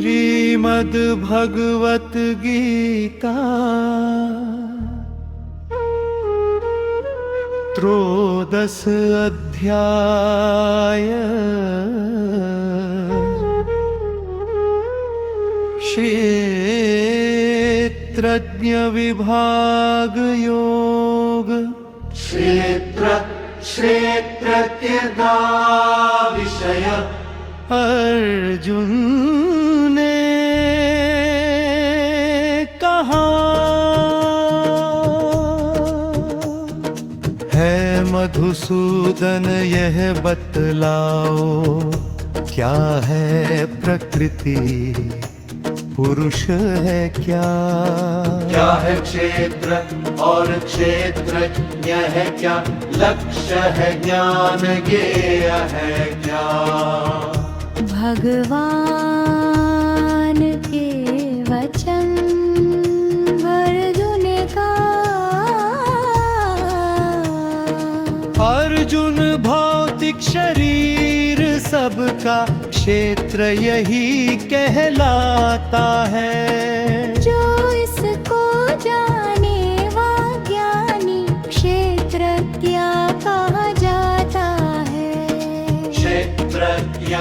श्रीमद् भगवत गीता त्रयोदश अध्याय क्षेत्रज्ञ विभाग योग। क्षेत्रज्ञ विषय। अर्जुन ने कहा है मधुसूदन यह बतलाओ क्या है प्रकृति, पुरुष है क्या? क्या है क्षेत्र और क्षेत्रज्ञ है क्या? लक्ष्य है ज्ञान ज्ञेय है क्या? भगवान के वचन अर्जुन का। अर्जुन भौतिक शरीर सबका क्षेत्र यही कहलाता है। जो इसको जाने वा ज्ञानी क्षेत्रज्ञ कहा जाता है। क्षेत्रज्ञ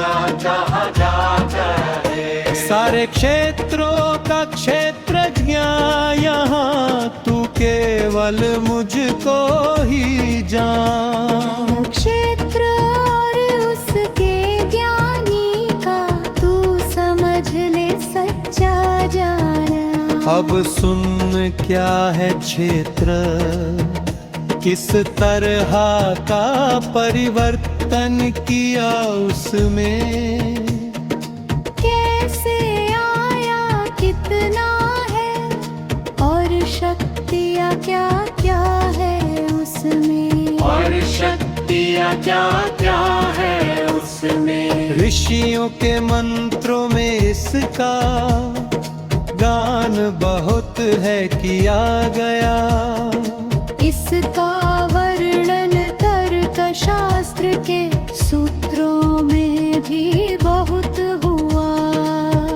कहा जाता है। सारे क्षेत्रों का क्षेत्रज्ञ यहाँ तू केवल मुझको ही जान। क्षेत्र और उसके ज्ञानी का तू समझ ले सच्चा जाना। अब सुन क्या है क्षेत्र, किस तरह का परिवर्तन किया उसमें, कैसे आया कितना है और शक्तियाँ क्या क्या है उसमें। और शक्तियाँ क्या क्या है उसमें। ऋषियों के मंत्रों में इसका गान बहुत है किया गया। इसका वर्णन तर्क शास्त्र के सूत्रों में भी बहुत हुआ।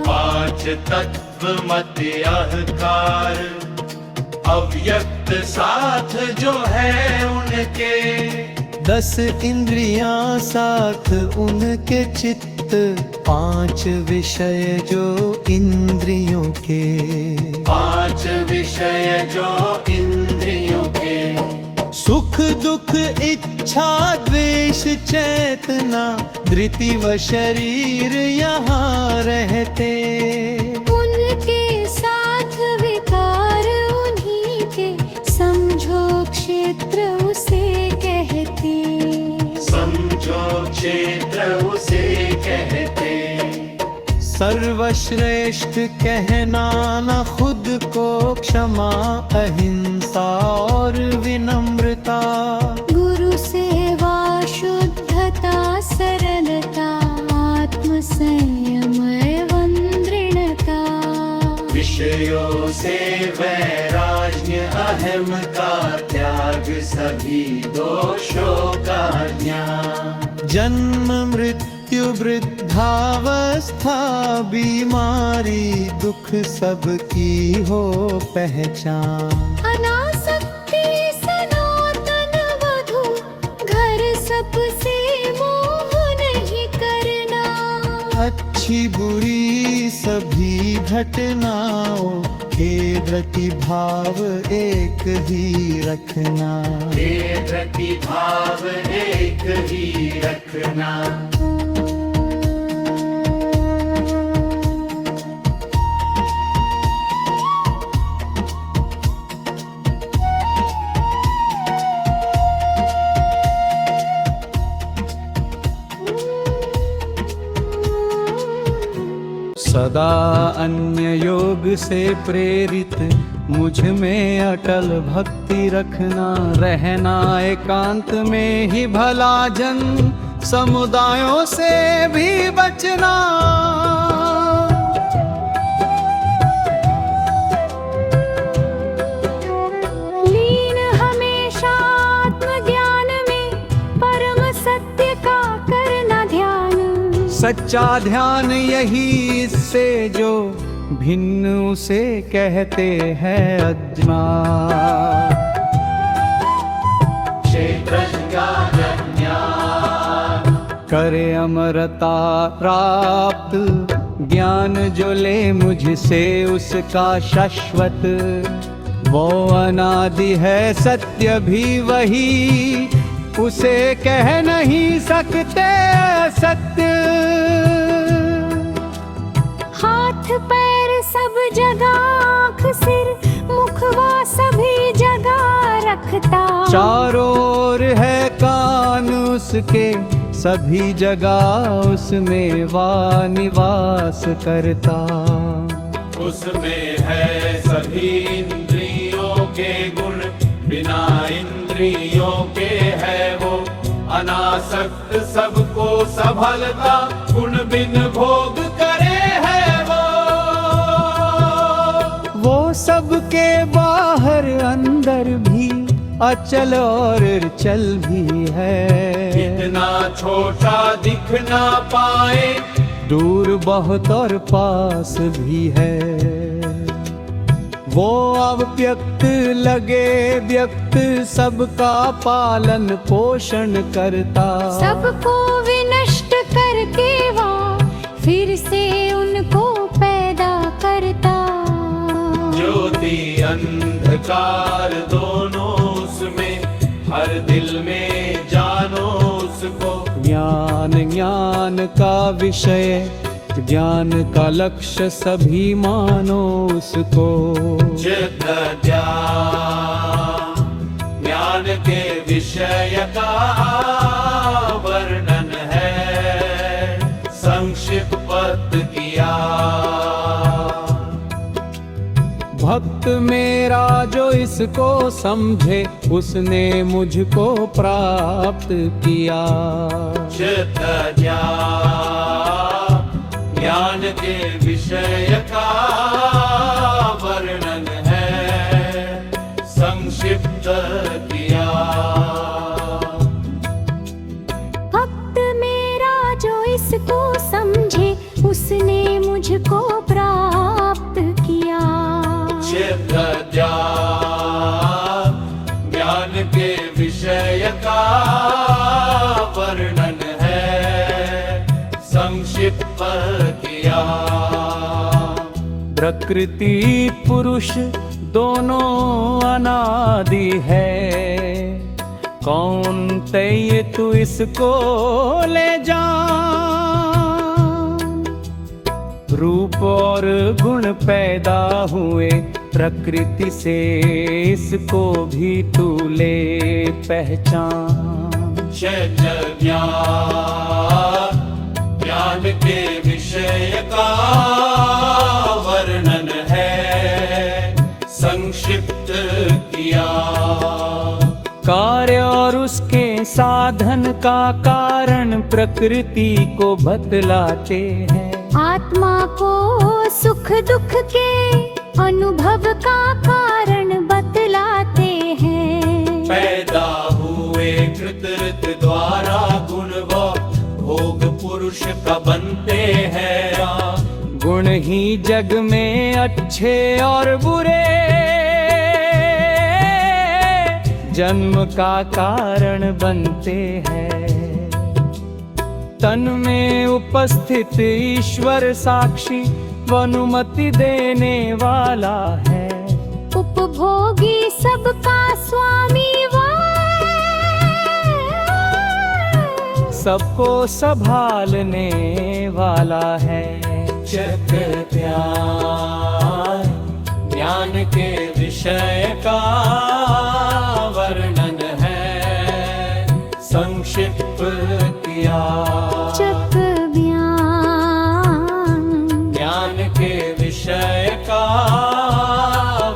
5 तत्व मत अहंकार अव्यक्त साथ जो है उनके। 10 इंद्रियां साथ उनके चित्त, 5 विषय जो इंद्रियों के। 5 विषय जो इंद्रियों के। सुख दुख इच्छा द्वेष चेतना धृति व शरीर यहाँ रहते। उनके साथ विकार उन्हीं के, समझो क्षेत्र उसे कहते। समझो क्षेत्र उसे कहते। सर्वश्रेष्ठ कहना न खुद को क्षमा अहिंसा और विनम्रता। गुरु सेवा शुद्धता सरलता आत्म संयम एवं दृढ़ता। विषयों से वैराग्य अहम का त्याग सभी दोषों का ज्ञान। जन्म मृत्यु वृद्धावस्था बीमारी दुख सबकी हो पहचान। अनासक्ति सनातन वधु घर सबसे मोह नहीं करना। अच्छी बुरी सभी घटनाओं खेद की भाव एक ही रखना। भेद की भाव एक ही रखना। सदा अन्य योग से प्रेरित मुझ में अटल भक्ति रखना। रहना एकांत में ही भला, जन समुदायों से भी बचना। लीन हमेशा आत्मज्ञान में परम सत्य का करना ध्यान। सच्चा ध्यान यही, इससे जो भिन्न उसे कहते हैं अज्ञान। करे अमरता प्राप्त, ज्ञान जो ले मुझसे उसका शाश्वत। वो अनादि है सत्य भी वही, उसे कह नहीं सकते सत्य। हाथ पैर सब जगह, आँख सिर मुखवा सभी जगह रखता। चारों ओर है कान उसके, सभी जगह उसमें वा निवास करता। उसमें है सभी इंद्रियों के गुण, बिना इंद्रियों के है वो अनासक्त। सबको संभलता, गुण बिन भोग करे है वो सबके बाहर अंदर भी अचल और चल भी है। इतना छोटा दिख ना पाए, दूर बहुत और पास भी है। वो अव्यक्त लगे व्यक्त, सबका पालन पोषण करता। सबको विनष्ट करके वो फिर से उनको पैदा करता। ज्योति अंधकार दोनों उसमें, हर दिल में जानो उसको। ज्ञान ज्ञान का विषय, ज्ञान का लक्ष्य सभी मानो उसको। चित्त ज्ञान के विषय का वर्णन है, संक्षिप्त किया। भक्त मेरा जो इसको समझे, उसने मुझको प्राप्त किया। चित्त ज्ञान के विषय का वर्णन है, संक्षिप्त किया। भक्त मेरा जो इसको समझे, उसने मुझको प्राप्त किया। चित्त ज्ञान के विषय का वर्णन है, संक्षिप्त किया। प्रकृति पुरुष दोनों अनादि है, कौन तय तू इसको ले जा। रूप और गुण पैदा हुए प्रकृति से, इसको भी तू ले पहचान। ज्ञान के विषय का वर्णन है, संक्षिप्त किया। कार्य और उसके साधन का कारण प्रकृति को बतलाते हैं। आत्मा को सुख दुख के अनुभव का कारण बतलाते हैं। पैदा हुए कृत द्वारा गुण व भोग पुरुष का बनते हैं। गुण ही जग में अच्छे और बुरे जन्म का कारण बनते हैं। तन में उपस्थित ईश्वर साक्षी व अनुमति देने वाला है। उपभोगी सबका स्वामी वो, सबको संभालने वाला है। चक्र ज्ञान के विषय का वर्णन है, संक्षिप्त किया। चक्र ज्ञान के विषय का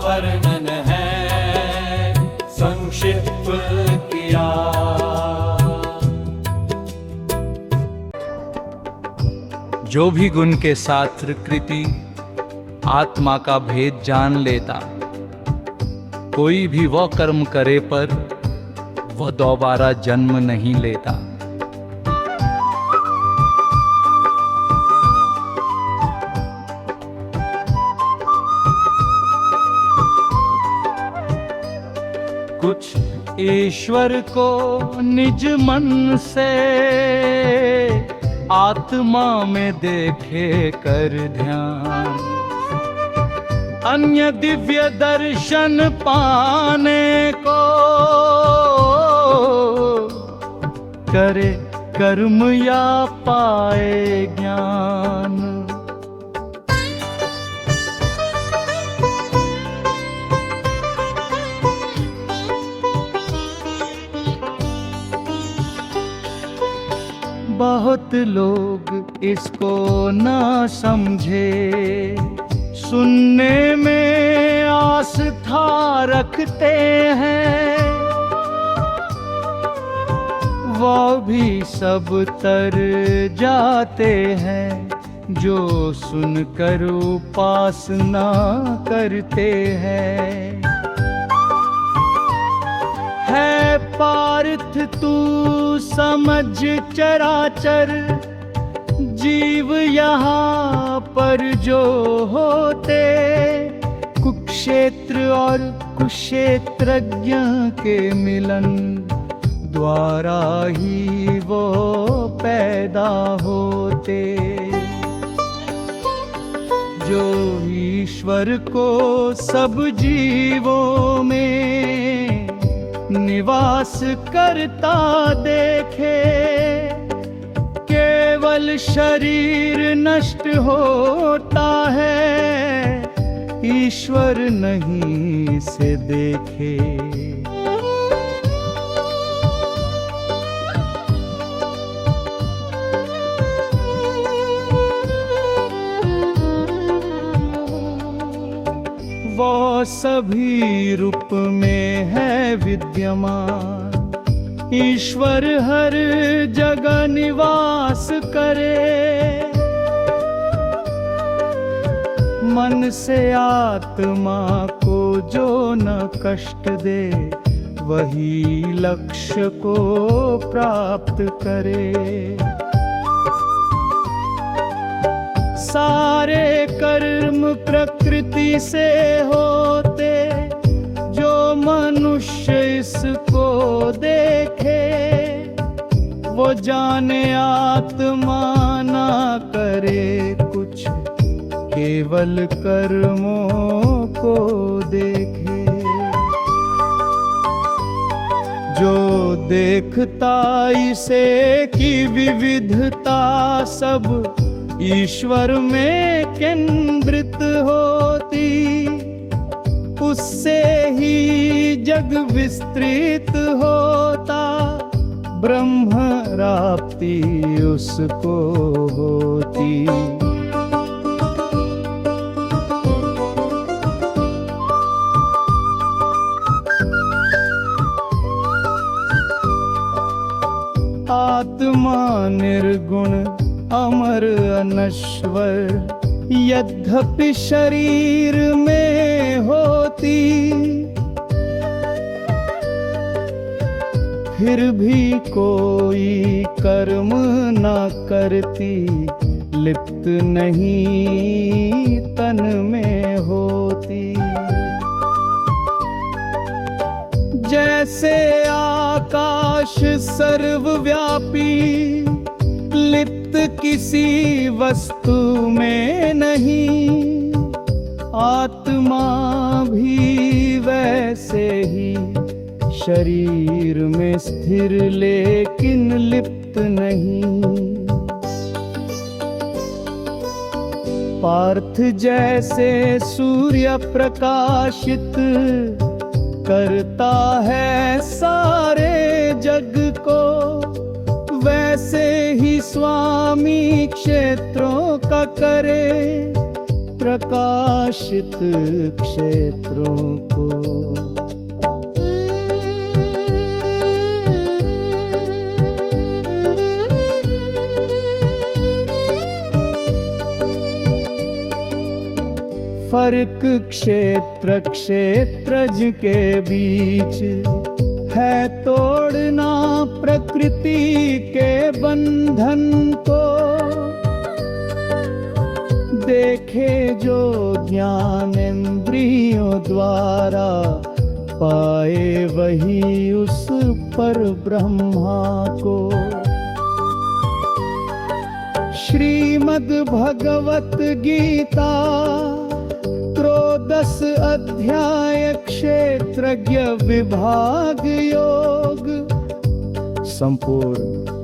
वर्णन है, संक्षिप्त किया। जो भी गुण के साथ प्रकृति आत्मा का भेद जान लेता, कोई भी वह कर्म करे पर वह दोबारा जन्म नहीं लेता। ईश्वर को निज मन से आत्मा में देखे कर ध्यान, अन्य दिव्य दर्शन पाने को करे कर्म या पाए ज्ञान। बहुत लोग इसको ना समझे, सुनने में आस्था रखते हैं, वो भी सब तर जाते हैं जो सुनकर उपासना करते हैं। है पार्थ तू समझ चराचर, जीव यहाँ पर जो होते, कुक्षेत्र और कुक्षेत्रज्ञ के मिलन द्वारा ही वो पैदा होते। जो ईश्वर को सब जीवों में निवास करता देखे, केवल शरीर नष्ट होता है, ईश्वर नहीं से देखे। वो सभी रूप में है विद्यमान, ईश्वर हर जगह निवास करे। मन से आत्मा को जो न कष्ट दे, वही लक्ष्य को प्राप्त करे। सारे कर्म प्रकृति से होते, जो मनुष्य इसको देखे, वो जाने आत्मा ना करे कुछ, केवल कर्मों को देखे। जो देखता इसे की विविधता सब ईश्वर में केंद्रित होती, उससे ही जग विस्तृत होता, ब्रह्म प्राप्ति उसको होती। आत्मा निर्गुण अमर अनश्वर, यद्यपि शरीर में होती, फिर भी कोई कर्म न करती, लिप्त नहीं तन में होती। जैसे आकाश सर्वव्यापी, लिप्त किसी वस्तु में नहीं, आत्मा भी वैसे ही शरीर में स्थिर लेकिन लिप्त नहीं। पार्थ जैसे सूर्य प्रकाशित करता है सारे जग को, वैसे ही स्वामी क्षेत्रों का करे प्रकाशित क्षेत्रों को। फर्क क्षेत्र क्षेत्रज के बीच है, तोड़ना प्रकृति के बंधन को। देखे जो ज्ञान इंद्रियों द्वारा पाए वही उस पर ब्रह्मा को। श्रीमद् भगवत गीता त्रयोदश अध्याय क्षेत्रज्ञ विभाग योग संपूर्ण